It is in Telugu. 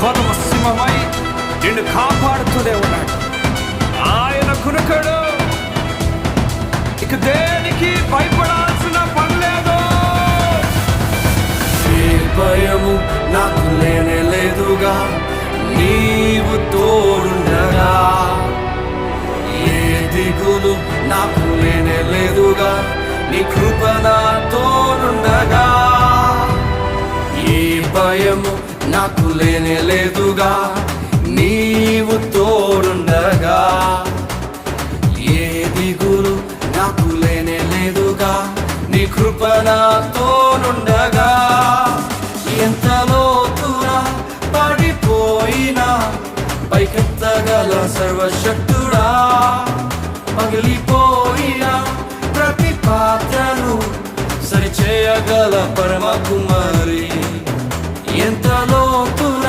కొదమ సింహమై నిన్ను కాపాడుతూనే ఉన్నాడు. ఆయన కునుకడు, ఇక దేనికి భయపడాల్సిన పని లేదు. ఏ భయము నాకు లేనే లేదుగా, నీవు తోడుండగా. ఏ దిగులు నాకు లేనే లేదుగా, నీ కృప నాతోనుండగా. ఏ భయము నాకు లేనే లేదుగా, నీవు తోడుండగా. ఏ దిగులు నాకు లేనే లేదుగా, నీ కృప నాతోనుండగా. ఎంత లోతునా పడిపోయినా పైకెత్తగల సర్వశక్తుడా, పగిలిపోయిన ప్రతి పాత్రను సరిచేయగల పరమ కుమారి.